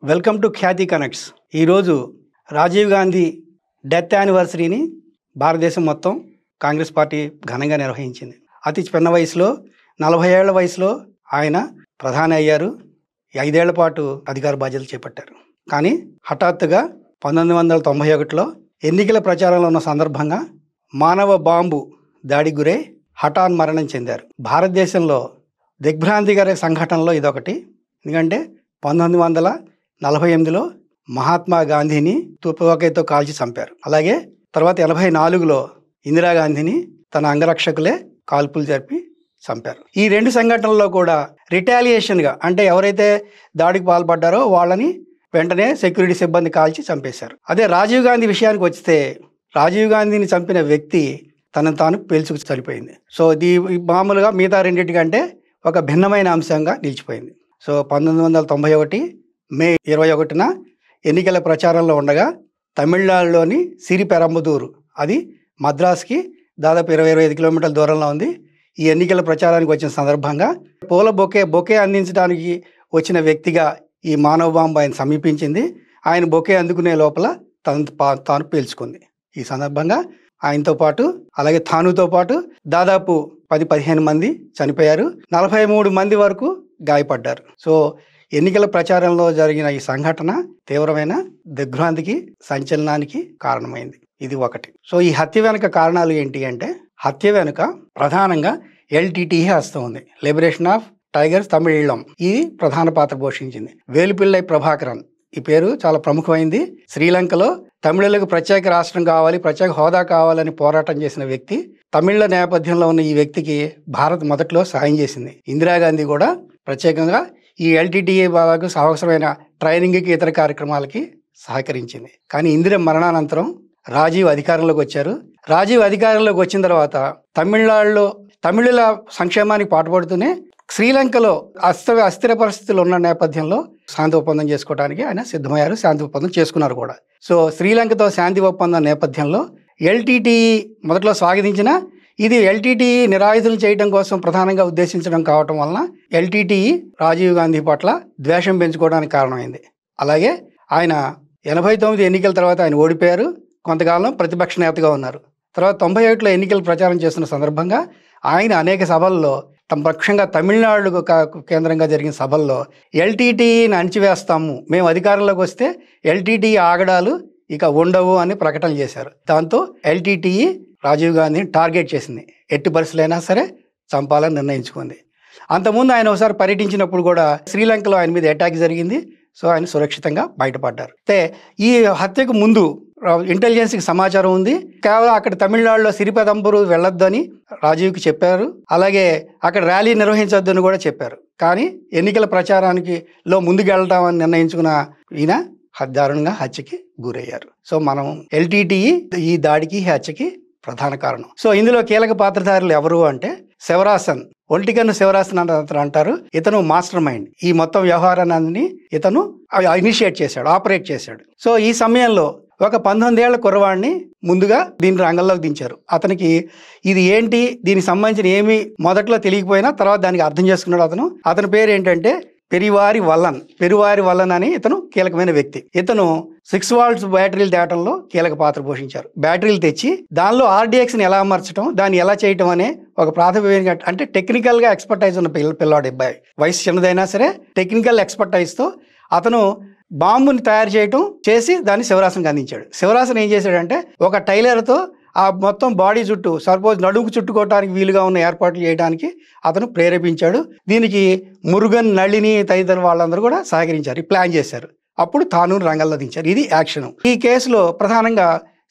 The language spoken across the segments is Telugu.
Welcome to Khyati connects. ఈరోజు రాజీవ్ గాంధీ డెత్ యానివర్సరీని భారతదేశం మొత్తం కాంగ్రెస్ పార్టీ ఘనంగా నిర్వహించింది. అతి చిన్న వయసులో 40 ఏళ్ల వయసులో ఆయన ప్రధాని అయ్యారు. 5 ఏళ్ల పాటు అధికార బాధ్యతలు చేపట్టారు. కానీ హఠాత్తుగా 1991లో ఎన్నికల ప్రచారంలో ఉన్న సందర్భంగా మానవ బాంబు దాడికి గురై హఠాన్ మరణం చెందారు. భారతదేశంలో దిగ్భ్రాంతికర సంఘటనలో ఇదొకటి. ఎందుకంటే 1948లో మహాత్మా గాంధీని తుపాకీతో కాల్చి చంపారు. అలాగే తర్వాత 84లో ఇందిరాగాంధీని తన అంగరక్షకులే కాల్పులు జరిపి చంపారు. ఈ రెండు సంఘటనల్లో కూడా రిటాలియేషన్గా, అంటే ఎవరైతే దాడికి పాల్పడ్డారో వాళ్ళని వెంటనే సెక్యూరిటీ సిబ్బంది కాల్చి చంపేశారు. అదే రాజీవ్ గాంధీ విషయానికి వస్తే, రాజీవ్ గాంధీని చంపిన వ్యక్తి తనను తాను పేల్చుకు చనిపోయింది. సో మామూలుగా మిగతా రెండింటికంటే ఒక భిన్నమైన అంశంగా నిలిచిపోయింది. సో 1991 మే 21న ఎన్నికల ప్రచారంలో ఉండగా తమిళనాడులోని సిరిపెరంబదూరు, అది మద్రాస్కి దాదాపు 20-25 కిలోమీటర్ల దూరంలో ఉంది. ఈ ఎన్నికల ప్రచారానికి వచ్చిన సందర్భంగా పూల బొకే అందించడానికి వచ్చిన వ్యక్తిగా ఈ మానవ బాంబు ఆయన సమీపించింది. ఆయన బొకే అందుకునే లోపల తాను పేల్చుకుంది. ఈ సందర్భంగా ఆయనతో పాటు, అలాగే తానుతో పాటు దాదాపు 10-15 మంది చనిపోయారు. 43 మంది వరకు గాయపడ్డారు. సో ఎన్నికల ప్రచారంలో జరిగిన ఈ సంఘటన తీవ్రమైన దిగ్భ్రాంతికి, సంచలనానికి కారణమైంది. ఇది ఒకటి. సో ఈ హత్య వెనుక కారణాలు ఏంటి అంటే, హత్య వెనుక ప్రధానంగా LTTE హస్తం ఉంది. లిబరేషన్ ఆఫ్ టైగర్స్ తమిళం, ఇది ప్రధాన పాత్ర పోషించింది. వేలుపిల్లై ప్రభాకరన్, ఈ పేరు చాలా ప్రముఖమైంది. శ్రీలంకలో తమిళులకు ప్రత్యేక రాష్ట్రం కావాలి, ప్రత్యేక హోదా కావాలని పోరాటం చేసిన వ్యక్తి. తమిళ నేపథ్యంలో ఉన్న ఈ వ్యక్తికి భారత్ మొదట్లో సాయం చేసింది. ఇందిరాగాంధీ కూడా ప్రత్యేకంగా ఈ LTTE వాళ్ళకు అవసరమైన ట్రైనింగ్కి, ఇతర కార్యక్రమాలకి సహకరించింది. కానీ ఇందిర మరణానంతరం రాజీవ్ అధికారంలోకి వచ్చారు. రాజీవ్ అధికారంలోకి వచ్చిన తర్వాత తమిళనాడులో తమిళుల సంక్షేమానికి పాటుపడుతూనే శ్రీలంకలో అస్థిర పరిస్థితులు ఉన్న నేపథ్యంలో శాంతి ఒప్పందం చేసుకోవడానికి ఆయన సిద్ధమయ్యారు. శాంతి ఒప్పందం చేసుకున్నారు కూడా. సో శ్రీలంకతో శాంతి ఒప్పందం నేపథ్యంలో LTTE మొదట్లో స్వాగతించిన, ఇది LTTE నిరాయుధులు చేయడం కోసం ప్రధానంగా ఉద్దేశించడం కావటం వలన LTTE రాజీవ్ గాంధీ పట్ల ద్వేషం పెంచుకోవడానికి కారణమైంది. అలాగే ఆయన 89 ఎన్నికల తర్వాత ఆయన ఓడిపోయారు. కొంతకాలం ప్రతిపక్ష నేతగా ఉన్నారు. తర్వాత 91లో ఎన్నికల ప్రచారం చేస్తున్న సందర్భంగా ఆయన అనేక సభల్లో, ముఖ్యంగా తమిళనాడు కేంద్రంగా జరిగిన సభల్లో LTTEని అణిచివేస్తాము, మేము అధికారంలోకి వస్తే LTTE ఆగడాలు ఇక ఉండవు అని ప్రకటనలు చేశారు. దాంతో LTTE రాజీవ్ గాంధీని టార్గెట్ చేసింది. ఎట్టి పరిస్థితులైనా సరే చంపాలని నిర్ణయించుకుంది. అంతకుముందు ఆయన ఒకసారి పర్యటించినప్పుడు కూడా శ్రీలంకలో ఆయన మీద అటాక్ జరిగింది. సో ఆయన సురక్షితంగా బయటపడ్డారు. అయితే ఈ హత్యకు ముందు ఇంటెలిజెన్స్కి సమాచారం ఉంది. కేవలం అక్కడ తమిళనాడులో సిరిపెరంబదూరు వెళ్ళొద్దని రాజీవ్కి చెప్పారు. అలాగే అక్కడ ర్యాలీ నిర్వహించొద్దని కూడా చెప్పారు. కానీ ఎన్నికల ప్రచారానికి ముందుకెళ్తామని నిర్ణయించుకున్న ఈయన దారుణంగా హత్యకి గురయ్యారు. సో మనం LTTE ఈ దాడికి, హత్యకి ప్రధాన కారణం. సో ఇందులో కీలక పాత్రధారులు ఎవరు అంటే, శివరాసన్, ఒంటికన్ను శివరాసన్ అంటారు. ఇతను మాస్టర్ మైండ్. ఈ మొత్తం వ్యవహారాన్ని ఇతను ఇనిషియేట్ చేశాడు, ఆపరేట్ చేశాడు. సో ఈ సమయంలో ఒక 19 ఏళ్ల కుర్రవాడిని ముందుగా దీని రంగంలోకి దించారు. అతనికి ఇది ఏంటి, దీనికి సంబంధించిన ఏమీ మొదట్లో తెలియకపోయినా తర్వాత దానికి అర్థం చేసుకున్నాడు. అతని పేరు ఏంటంటే పెరివారి వల్లన్ అని ఇతను కీలకమైన వ్యక్తి. ఇతను 6 volts బ్యాటరీలు తేవటంలో కీలక పాత్ర పోషించారు. బ్యాటరీలు తెచ్చి దానిలో RDXని ఎలా అమర్చడం, దాన్ని ఎలా చేయటం అనే ఒక ప్రాథమిక, అంటే టెక్నికల్గా ఎక్స్పర్టైజ్ ఉన్న పిల్లాడు. అబ్బాయి వయసు చిన్నదైనా సరే టెక్నికల్ ఎక్స్పర్టైజ్తో అతను బాంబుని తయారు చేసి దాన్ని శివరాసన్కి అందించాడు. శివరాసన్ ఏం చేశాడంటే, ఒక టైలర్తో ఆ మొత్తం బాడీ చుట్టూ, సపోజ్ నడుముకు చుట్టుకోవడానికి వీలుగా ఉన్న ఏర్పాట్లు చేయడానికి అతను ప్రేరేపించాడు. దీనికి మురుగన్, నళిని తదితర వాళ్ళందరూ కూడా సహకరించారు, ప్లాన్ చేశారు. అప్పుడు తాను రంగంలో దించారు. ఇది యాక్షన్. ఈ కేసులో ప్రధానంగా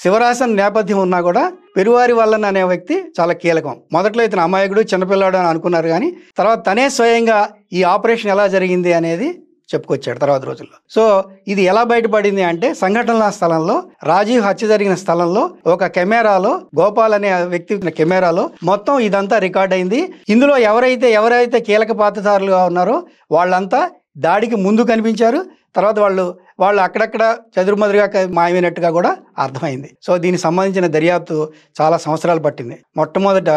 శివరాసన్ నేపథ్యం ఉన్నా కూడా పెరువారి వల్లన్ అనే వ్యక్తి చాలా కీలకం. మొదట్లో ఇతను అమాయకుడు, చిన్నపిల్లాడు అని అనుకున్నారు. కానీ తర్వాత తనే స్వయంగా ఈ ఆపరేషన్ ఎలా జరిగింది అనేది చెప్పుకొచ్చాడు తర్వాత రోజుల్లో. సో ఇది ఎలా బయటపడింది అంటే, సంఘటనల స్థలంలో, రాజీవ్ హత్య జరిగిన స్థలంలో ఒక కెమెరాలో, గోపాల్ అనే వ్యక్తి కెమెరాలో మొత్తం ఇదంతా రికార్డ్ అయింది. ఇందులో ఎవరైతే కీలక పాత్రధారులుగా ఉన్నారో వాళ్ళంతా దాడికి ముందు కనిపించారు, తర్వాత వాళ్ళు అక్కడక్కడ చదురుమదురుగా మాయమైనట్టుగా కూడా అర్థమైంది. సో దీనికి సంబంధించిన దర్యాప్తు చాలా సంవత్సరాలు పట్టింది. మొట్టమొదట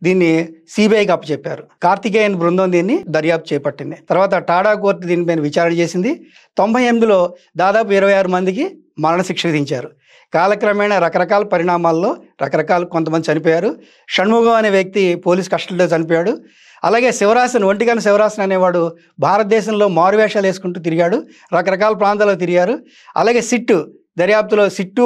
దీన్ని సిబిఐకి అప్పచెప్పారు. కార్తికేయన్ బృందం దీన్ని దర్యాప్తు చేపట్టింది. తర్వాత టాడా కోర్టు దీనిపైన విచారణ చేసింది. 98లో దాదాపు 26 మందికి మరణశిక్ష విధించారు. కాలక్రమేణా రకరకాల పరిణామాల్లో కొంతమంది చనిపోయారు. షణ్ముగం అనే వ్యక్తి పోలీస్ కస్టడీలో చనిపోయాడు. అలాగే శివరాసన్, ఒంటిగంట శివరాసన్ అనేవాడు భారతదేశంలో మారువేషాలు వేసుకుంటూ తిరిగాడు, రకరకాల ప్రాంతాల్లో తిరిగారు. అలాగే సిట్టు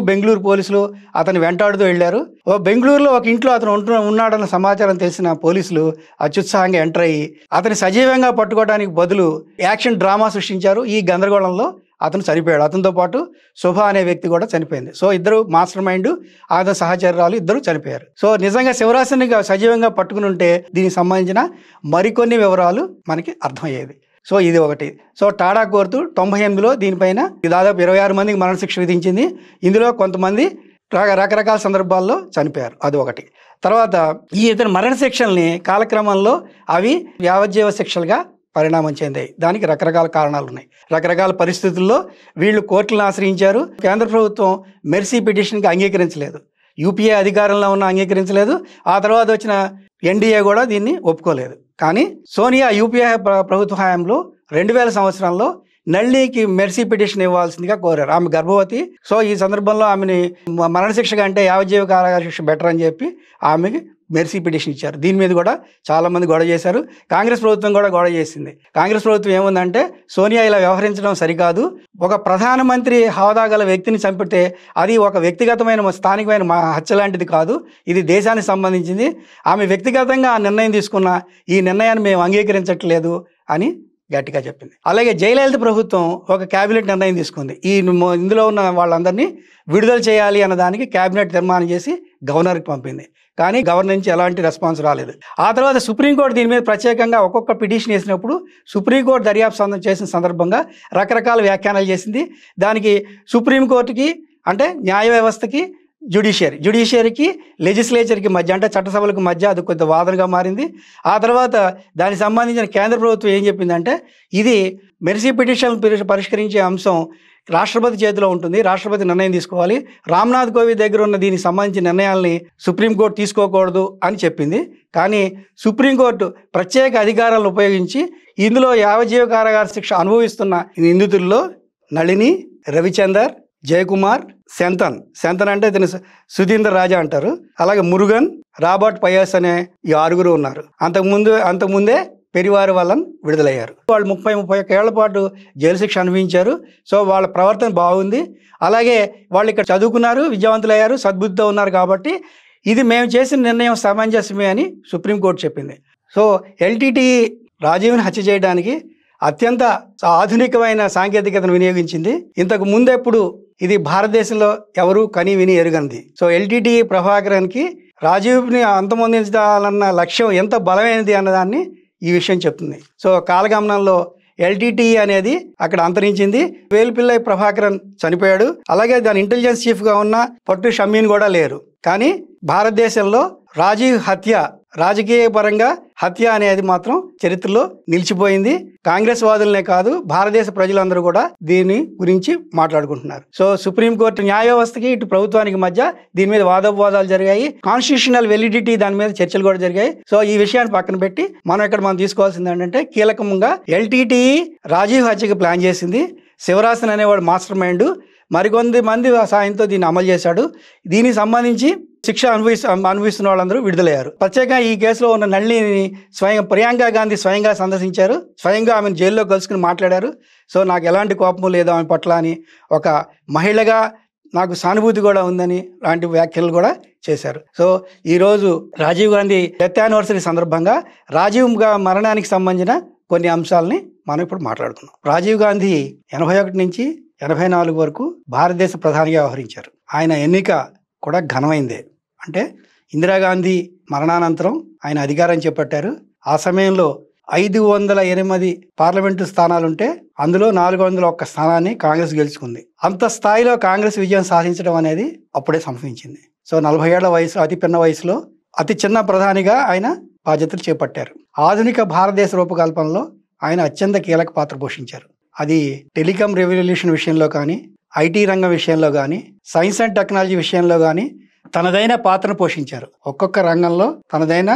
బెంగళూరు పోలీసులు అతను వెంటాడుతూ వెళ్ళారు. బెంగళూరులో ఒక ఇంట్లో అతను ఉన్నాడన్న సమాచారం తెలిసిన పోలీసులు అత్యుత్సాహంగా ఎంటర్ అయ్యి అతని సజీవంగా పట్టుకోవడానికి బదులు యాక్షన్ డ్రామా సృష్టించారు. ఈ గందరగోళంలో అతను చనిపోయాడు. అతనితో పాటు శుభ అనే వ్యక్తి కూడా చనిపోయింది. సో ఇద్దరు మాస్టర్ మైండ్, అతని సహచరురాలు ఇద్దరు చనిపోయారు. సో నిజంగా శివరాసన్ని సజీవంగా పట్టుకుని ఉంటే దీనికి సంబంధించిన మరికొన్ని వివరాలు మనకి అర్థమయ్యేది. సో ఇది ఒకటి. సో టాడా కోర్టు 98లో దీనిపైన దాదాపు 26 మందికి మరణశిక్ష విధించింది. ఇందులో కొంతమంది రకరకాల సందర్భాల్లో చనిపోయారు. అది ఒకటి. తర్వాత ఇతని మరణశిక్షల్ని కాలక్రమంలో అవి యావజ్జీవ శిక్షలుగా పరిణామం చెందాయి. దానికి రకరకాల కారణాలు ఉన్నాయి. రకరకాల పరిస్థితుల్లో వీళ్ళు కోర్టులను ఆశ్రయించారు. కేంద్ర ప్రభుత్వం మెర్సీ పిటిషన్కి అంగీకరించలేదు. యూపీఏ అధికారంలో ఉన్న అంగీకరించలేదు. ఆ తర్వాత వచ్చిన ఎన్డీఏ కూడా దీన్ని ఒప్పుకోలేదు. కానీ సోనియా యూపీఏ ప్రభుత్వ హయాంలో 2000 సంవత్సరంలో నళినికి మెర్సీ పిటిషన్ ఇవ్వాల్సిందిగా కోరారు. ఆమె గర్భవతి. సో ఈ సందర్భంలో ఆమెని మరణశిక్ష కంటే యావజ్జీవ కారాగార శిక్ష బెటర్ అని చెప్పి ఆమెకి మెర్సీ పిటిషన్ ఇచ్చారు. దీని మీద కూడా చాలామంది గొడవ చేశారు. కాంగ్రెస్ ప్రభుత్వం కూడా గొడవ చేసింది. కాంగ్రెస్ ప్రభుత్వం ఏముందంటే సోనియా ఇలా వ్యవహరించడం సరికాదు, ఒక ప్రధానమంత్రి హోదా గల వ్యక్తిని చంపితే అది ఒక వ్యక్తిగతమైన స్థానికమైన హత్య లాంటిది కాదు, ఇది దేశానికి సంబంధించింది. ఆమె వ్యక్తిగతంగా ఆ నిర్ణయం తీసుకున్న ఈ నిర్ణయాన్ని మేము అంగీకరించట్లేదు అని గట్టిగా చెప్పింది. అలాగే జయలలిత ప్రభుత్వం ఒక క్యాబినెట్ నిర్ణయం తీసుకుంది. ఇందులో ఉన్న వాళ్ళందరినీ విడుదల చేయాలి అన్న దానికి క్యాబినెట్ తీర్మానం చేసి గవర్నర్కి పంపింది. కానీ గవర్నర్ నుంచి ఎలాంటి రెస్పాన్స్ రాలేదు. ఆ తర్వాత సుప్రీంకోర్టు దీని మీద ప్రత్యేకంగా ఒక్కొక్క పిటిషన్ వేసినప్పుడు సుప్రీంకోర్టు దర్యాప్తు చేసిన సందర్భంగా రకరకాల వ్యాఖ్యానాలు చేసింది. దానికి సుప్రీంకోర్టుకి అంటే న్యాయ వ్యవస్థకి జ్యుడిషియరీకి లెజిస్లేచర్కి మధ్య అంటే చట్టసభలకు మధ్య అది కొంత వాదనగా మారింది. ఆ తర్వాత దానికి సంబంధించిన కేంద్ర ప్రభుత్వం ఏం చెప్పిందంటే ఇది మెర్సీ పిటిషన్ పరిష్కరించే అంశం రాష్ట్రపతి చేతిలో ఉంటుంది, రాష్ట్రపతి నిర్ణయం తీసుకోవాలి, రామ్నాథ్ కోవింద్ దగ్గర ఉన్న దీనికి సంబంధించిన నిర్ణయాల్ని సుప్రీంకోర్టు తీసుకోకూడదు అని చెప్పింది. కానీ సుప్రీంకోర్టు ప్రత్యేక అధికారాలను ఉపయోగించి ఇందులో యావజ్జీవ కారాగార శిక్ష అనుభవిస్తున్న నిందితుల్లో నళిని, రవిచందర్, జయకుమార్, శంతన్ అంటే ఇతను సుధీందర్ రాజా అంటారు, అలాగే మురుగన్, రాబర్ట్ పయాస్ అనే ఈ 6 ఉన్నారు. అంతకుముందే పెరివారి వాళ్ళని విడుదలయ్యారు. వాళ్ళు 30-31 ఏళ్ల పాటు జైలు శిక్ష అనుభవించారు. సో వాళ్ళ ప్రవర్తన బాగుంది. అలాగే వాళ్ళు ఇక్కడ చదువుకున్నారు, విద్యావంతులయ్యారు, సద్బుద్ధితో ఉన్నారు. కాబట్టి ఇది మేము చేసిన నిర్ణయం సమంజసమే అని సుప్రీంకోర్టు చెప్పింది. సో ఎల్టీటీ రాజీవ్ని హత్య చేయడానికి అత్యంత ఆధునికమైన సాంకేతికతను వినియోగించింది. ఇంతకు ముందెప్పుడు ఇది భారతదేశంలో ఎవరు కని విని ఎరుగంది. సో ఎల్టీటీ ప్రభాకరన్కి రాజీవ్ని అంతమొందించాలన్న లక్ష్యం ఎంత బలమైనది అన్నదాన్ని ఈ విషయం చెప్తుంది. సో కాలగమనంలో ఎల్టీటీ అనేది అక్కడ అంతరించింది. వేలుపిల్లై ప్రభాకరన్ చనిపోయాడు. అలాగే దాని ఇంటెలిజెన్స్ చీఫ్గా ఉన్న పట్టు షమీన్ కూడా లేరు. కానీ భారతదేశంలో రాజీవ్ హత్య, రాజకీయ పరంగా హత్య అనేది మాత్రం చరిత్రలో నిలిచిపోయింది. కాంగ్రెస్ వాదులనే కాదు భారతదేశ ప్రజలందరూ కూడా దీని గురించి మాట్లాడుకుంటున్నారు. సో సుప్రీంకోర్టు న్యాయ వ్యవస్థకి ఇటు ప్రభుత్వానికి మధ్య దీని మీద వాదోపవాదాలు జరిగాయి. కాన్స్టిట్యూషనల్ వెలిడిటీ దాని మీద చర్చలు కూడా జరిగాయి. సో ఈ విషయాన్ని పక్కన పెట్టి మనం తీసుకోవాల్సింది ఏంటంటే కీలకంగా ఎల్టీటీ రాజీవ్ హత్యకి ప్లాన్ చేసింది. శివరాసన్ అనేవాడు మాస్టర్ మైండ్, మరికొంది మంది సాయంతో దీన్ని అమలు చేశాడు. దీనికి సంబంధించి శిక్ష అనుభవిస్తున్న వాళ్ళందరూ విడుదలయ్యారు. ప్రత్యేకంగా ఈ కేసులో ఉన్న నళిని ప్రియాంక గాంధీ స్వయంగా సందర్శించారు. స్వయంగా ఆమెను జైల్లో కలుసుకుని మాట్లాడారు. సో నాకు ఎలాంటి కోపము లేదు ఆమె పట్ల అని, ఒక మహిళగా నాకు సానుభూతి కూడా ఉందని లాంటి వ్యాఖ్యలు కూడా చేశారు. సో ఈరోజు రాజీవ్ గాంధీ డెత్ యానివర్సరీ సందర్భంగా రాజీవ్ మరణానికి సంబంధించిన కొన్ని అంశాలని మనం ఇప్పుడు మాట్లాడుకున్నాం. రాజీవ్ గాంధీ 81 నుంచి 84 వరకు భారతదేశ ప్రధానిగా వ్యవహరించారు. ఆయన ఎన్నిక కూడా ఘనమైందే. అంటే ఇందిరాగాంధీ మరణానంతరం ఆయన అధికారం చేపట్టారు. ఆ సమయంలో 508 పార్లమెంటు స్థానాలుంటే అందులో 401 స్థానాన్ని కాంగ్రెస్ గెలుచుకుంది. అంత స్థాయిలో కాంగ్రెస్ విజయం సాధించడం అనేది అప్పుడే సంభవించింది. సో 40 ఏళ్ల వయసు, అతి పిన్న వయసులో అతి చిన్న ప్రధానిగా ఆయన బాధ్యతలు చేపట్టారు. ఆధునిక భారతదేశ రూపకల్పనలో ఆయన అత్యంత కీలక పాత్ర పోషించారు. అది టెలికాం రెవల్యూషన్ విషయంలో కానీ, ఐటీ రంగం విషయంలో కానీ, సైన్స్ అండ్ టెక్నాలజీ విషయంలో కానీ తనదైన పాత్రను పోషించారు. ఒక్కొక్క రంగంలో తనదైన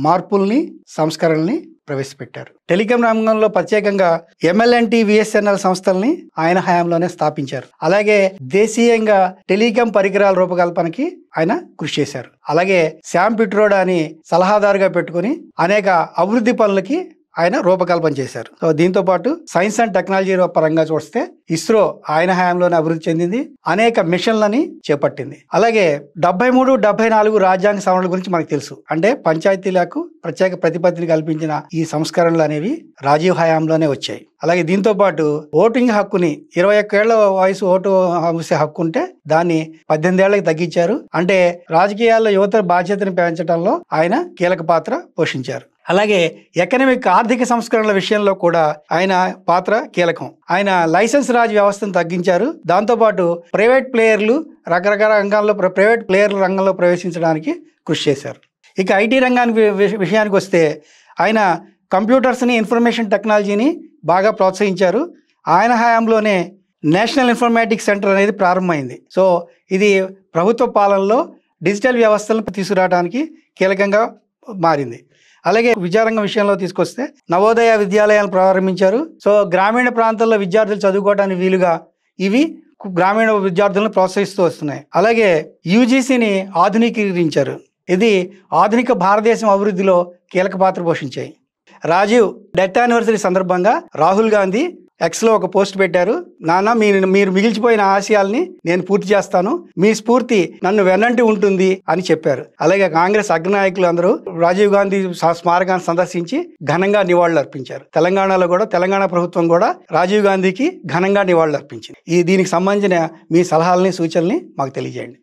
మార్పుల్ని, సంస్కరణల్ని ప్రవేశపెట్టారు. టెలికాం రంగంలో ప్రత్యేకంగా MLNT, VSNL సంస్థల్ని ఆయన హయాంలోనే స్థాపించారు. అలాగే దేశీయంగా టెలికాం పరికరాల రూపకల్పనకి ఆయన కృషి చేశారు. అలాగే శామ్ పిట్రోడా అని సలహాదారుగా పెట్టుకుని అనేక అభివృద్ధి పనులకి ఆయన రూపకల్పన చేశారు. సో దీంతో పాటు సైన్స్ అండ్ టెక్నాలజీ పరంగా చూస్తే ఇస్రో ఆయన హయాంలోనే అభివృద్ధి చెందింది, అనేక మిషన్లని చేపట్టింది. అలాగే 73, 74 రాజ్యాంగ సవరణల గురించి మనకు తెలుసు. అంటే పంచాయతీలకు ప్రత్యేక ప్రతిపత్తిని కల్పించిన ఈ సంస్కరణలు అనేవి రాజీవ్ హయాంలోనే వచ్చాయి. అలాగే దీంతో పాటు ఓటింగ్ హక్కుని 21 ఏళ్ల వయసు ఓటు వేసే హక్కు ఉంటే దాన్ని 18 ఏళ్లకు తగ్గించారు. అంటే రాజకీయాల్లో యువత బాధ్యతను పెంచడంలో ఆయన కీలక పాత్ర పోషించారు. అలాగే ఎకనామిక్ ఆర్థిక సంస్కరణల విషయంలో కూడా ఆయన పాత్ర కీలకం. ఆయన లైసెన్స్ రాజ్ వ్యవస్థను తగ్గించారు. దాంతోపాటు ప్రైవేట్ ప్లేయర్లు రకరకాల రంగాల్లో ప్రైవేట్ ప్లేయర్ల రంగంలో ప్రవేశించడానికి కృషి చేశారు. ఇక ఐటీ రంగానికి విషయానికి వస్తే ఆయన కంప్యూటర్స్ని, ఇన్ఫర్మేషన్ టెక్నాలజీని బాగా ప్రోత్సహించారు. ఆయన హయాంలోనే నేషనల్ ఇన్ఫర్మేటిక్స్ సెంటర్ అనేది ప్రారంభమైంది. సో ఇది ప్రభుత్వ పాలనలో డిజిటల్ వ్యవస్థలను తీసుకురావడానికి కీలకంగా మారింది. అలాగే విద్యారంగం విషయంలో తీసుకొస్తే నవోదయ విద్యాలయాలను ప్రారంభించారు. సో గ్రామీణ ప్రాంతాల్లో విద్యార్థులు చదువుకోవడానికి వీలుగా ఇవి గ్రామీణ విద్యార్థులను ప్రోత్సహిస్తూ వస్తున్నాయి. అలాగే UGCని ఆధునీకరించారు. ఇది ఆధునిక భారతదేశం అభివృద్ధిలో కీలక పాత్ర పోషించాయి. రాజీవ్ డెత్ యానివర్సరీ సందర్భంగా రాహుల్ గాంధీ Xలో ఒక పోస్ట్ పెట్టారు. నాన్న, మీరు మిగిల్చిపోయిన ఆశయాల్ని నేను పూర్తి చేస్తాను, మీ స్ఫూర్తి నన్ను వెన్నంటి ఉంటుంది అని చెప్పారు. అలాగే కాంగ్రెస్ అగ్రనాయకులు అందరూ రాజీవ్ గాంధీ స్మారకాన్ని సందర్శించి ఘనంగా నివాళులు అర్పించారు. తెలంగాణలో కూడా తెలంగాణ ప్రభుత్వం కూడా రాజీవ్ గాంధీకి ఘనంగా నివాళులు అర్పించింది. దీనికి సంబంధించిన మీ సలహాలని, సూచనల్ని మాకు తెలియజేయండి.